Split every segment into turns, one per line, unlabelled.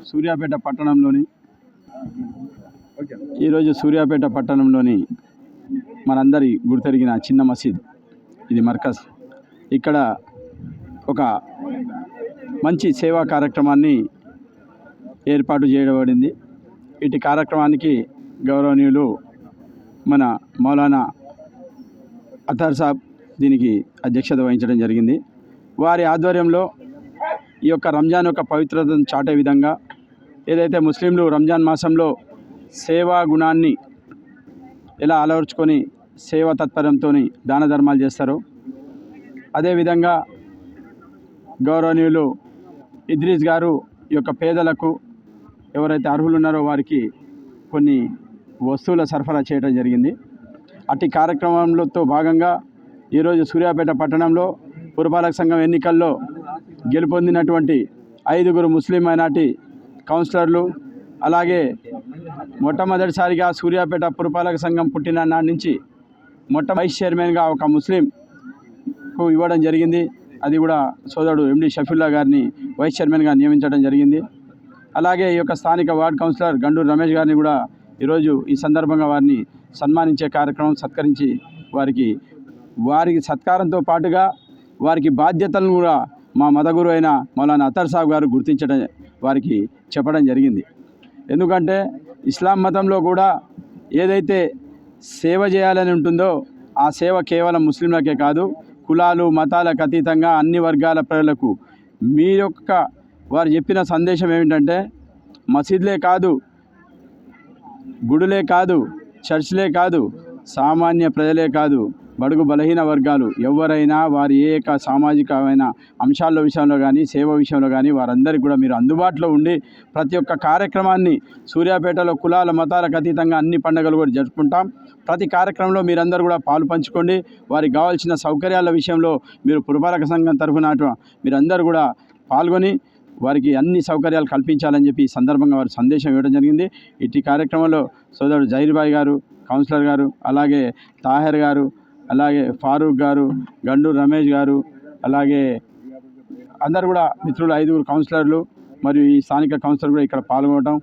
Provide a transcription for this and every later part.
సూర్యాపేట పట్టణంలోని మనందరి గుర్తెరిగిన చిన్న మసీద్, ఇది మర్కజ్. ఇక్కడ ఒక మంచి సేవా కార్యక్రమాన్ని ఏర్పాటు చేయబడింది. ఇటు కార్యక్రమానికి గౌరవనీయులు మన మౌలానా అతర్ సాబ్ దీనికి అధ్యక్షత వహించడం జరిగింది. వారి ఆధ్వర్యంలో ఈ యొక్క రంజాన్ యొక్క పవిత్రతను చాటే విధంగా ఏదైతే ముస్లింలు రంజాన్ మాసంలో సేవా గుణాన్ని ఎలా అలవర్చుకొని సేవా తత్పర్యంతో దాన ధర్మాలు చేస్తారో, అదేవిధంగా గౌరవనీయులు ఇద్రీస్ గారు ఈ యొక్క పేదలకు ఎవరైతే అర్హులు ఉన్నారో వారికి కొన్ని వస్తువుల సరఫరా చేయడం జరిగింది. అట్టి కార్యక్రమంలో భాగంగా ఈరోజు సూర్యాపేట పట్టణంలో పురపాలక సంఘం ఎన్నికల్లో గెలుపొందినటువంటి 5 ముస్లిం మైనార్టీ కౌన్సిలర్లు, అలాగే మొట్టమొదటిసారిగా సూర్యాపేట పురపాలక సంఘం పుట్టిన నాటి నుంచి వైస్ చైర్మన్గా ఒక ముస్లింకు ఇవ్వడం జరిగింది. అది కూడా సోదరుడు ఎండి షఫీల్లా గారిని వైస్ చైర్మన్గా నియమించడం జరిగింది. అలాగే ఈ యొక్క స్థానిక వార్డు కౌన్సిలర్ గండూరు రమేష్ గారిని కూడా ఈరోజు ఈ సందర్భంగా వారిని సన్మానించే కార్యక్రమం సత్కరించి వారికి సత్కారంతో పాటుగా వారికి బాధ్యతలను కూడా మా మతగురు అయిన మౌలానా అతర్ సాబ్ గారు గుర్తించడం, వారికి చెప్పడం జరిగింది. ఎందుకంటే ఇస్లాం మతంలో కూడా ఏదైతే సేవ చేయాలని ఉంటుందో ఆ సేవ కేవలం ముస్లింలకే కాదు, కులాలు మతాలకు అతీతంగా అన్ని వర్గాల ప్రజలకు. వారు చెప్పిన సందేశం ఏమిటంటే మసీదులే కాదు, గుడులే కాదు, చర్చ్లే కాదు, సామాన్య ప్రజలే కాదు, బడుగు బలహీన వర్గాలు ఎవరైనా వారి సామాజికమైన అంశాల విషయంలో కానీ సేవ విషయంలో కానీ వారందరికీ కూడా మీరు అందుబాటులో ఉండి ప్రతి ఒక్క కార్యక్రమాన్ని సూర్యాపేటలో కులాల మతాలకు అతీతంగా అన్ని పండుగలు కూడా జరుపుకుంటాం. ప్రతి కార్యక్రమంలో మీరందరూ కూడా పాలు పంచుకోండి. వారికి కావాల్సిన సౌకర్యాల విషయంలో మీరు పురపాలక సంఘం తరఫున మీరందరూ కూడా పాల్గొని వారికి అన్ని సౌకర్యాలు కల్పించాలని చెప్పి ఈ సందర్భంగా వారి సందేశం ఇవ్వడం జరిగింది. ఇట్టి కార్యక్రమంలో సోదరుడు జహీర్బాయ్ గారు కౌన్సిలర్ గారు, అలాగే తాహెర్ గారు, అలాగే ఫారూక్ గారు, గండూరు రమేష్ గారు, అలాగే అందరు కూడా మిత్రులు 5 కౌన్సిలర్లు మరియు ఈ స్థానిక కౌన్సిలర్ కూడా ఇక్కడ పాల్గొనడం,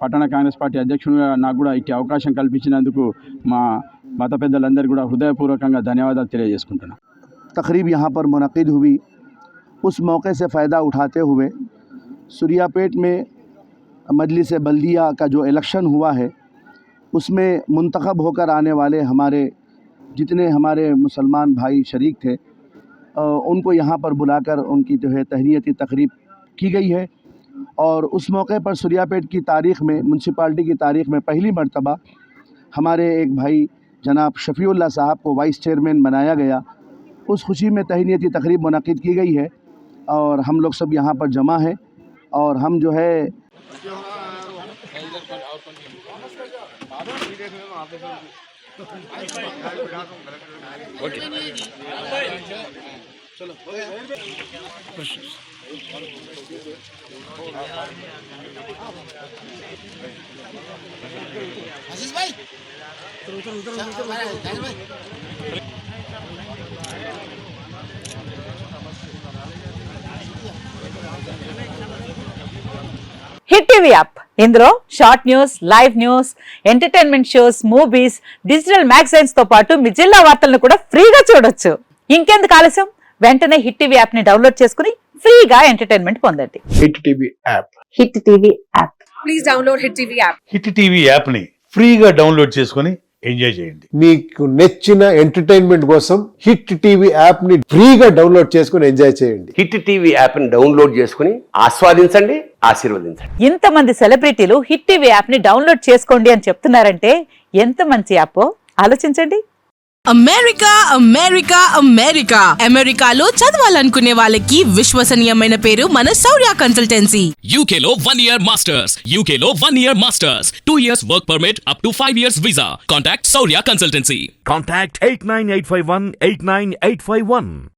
పట్టణ కాంగ్రెస్ పార్టీ అధ్యక్షునిగా నాకు కూడా ఇట్టి అవకాశం కల్పించినందుకు మా మత పెద్దలందరికీ కూడా హృదయపూర్వకంగా ధన్యవాదాలు తెలియజేసుకుంటున్నాను.
तकरीब यहाँ पर मुनक़िद हुई। उस मौके से फ़ायदा उठाते हुए सूर्यापेट में मजलिस बल्दिया का जो इलेक्शन हुआ है उसमें मुंतखब होकर आने वाले जितने हमारे मुसलमान भाई शरीक थे उनको यहाँ पर बुलाकर उनकी जो है तहनीती तकरीब की गई है। और उस मौके पर सूर्यापेट की तारीख़ में, म्यूनसिपाल्टी की तारीख़ में पहली मर्तबा हमारे एक भाई जनाब शफ़ीउल्लाह साहब को वाइस चेयरमैन बनाया गया। उस खुशी में तहनीती तकरीब मुनक़िद की गई है और हम लोग सब यहाँ पर जमा हैं और हम जो है
హిట్ టీవీ యాప్, ఇందులో short news, live news, entertainment shows, movies, digital magazines తో పాటు మీ జిల్లా వార్తలను కూడా ఫ్రీగా చూడొచ్చు. ఇంకెందుకు ఆలస్యం, వెంటనే హిట్ టీవీ యాప్ ని డౌన్లోడ్ చేసుకుని ఫ్రీగా ఎంటర్టైన్మెంట్ పొందండి.
Hit TV app,
hit TV app,
please download hit TV app.
Hit TV app ని ఫ్రీగా డౌన్లోడ్ చేసుకుని ఎంజాయ్ చేయండి.
మీకు నచ్చిన ఎంటర్టైన్మెంట్ కోసం హిట్ టీవీ యాప్ ని ఫ్రీగా డౌన్లోడ్ చేసుకుని ఎంజాయ్ చేయండి.
హిట్ టీవీ యాప్ ని డౌన్లోడ్ చేసుకుని ఆస్వాదించండి, ఆశీర్వదించండి.
ఇంతమంది సెలబ్రిటీలు హిట్ టీవీ యాప్ ని డౌన్లోడ్ చేసుకోండి అని చెప్తున్నారంటే ఎంత మంచి యాప్ ఆలోచించండి.
అమెరికా అమెరికా అమెరికా అమెరికాలో చదవాలనుకునే వాళ్ళకి విశ్వసనీయమైన పేరు మన శౌర్య కన్సల్టెన్సీ.
UK లో 1 year masters, UK లో 1 year masters, 2 years work permit up to 5 years visa. Contact Shaurya Consultancy.
Contact 89851 89851.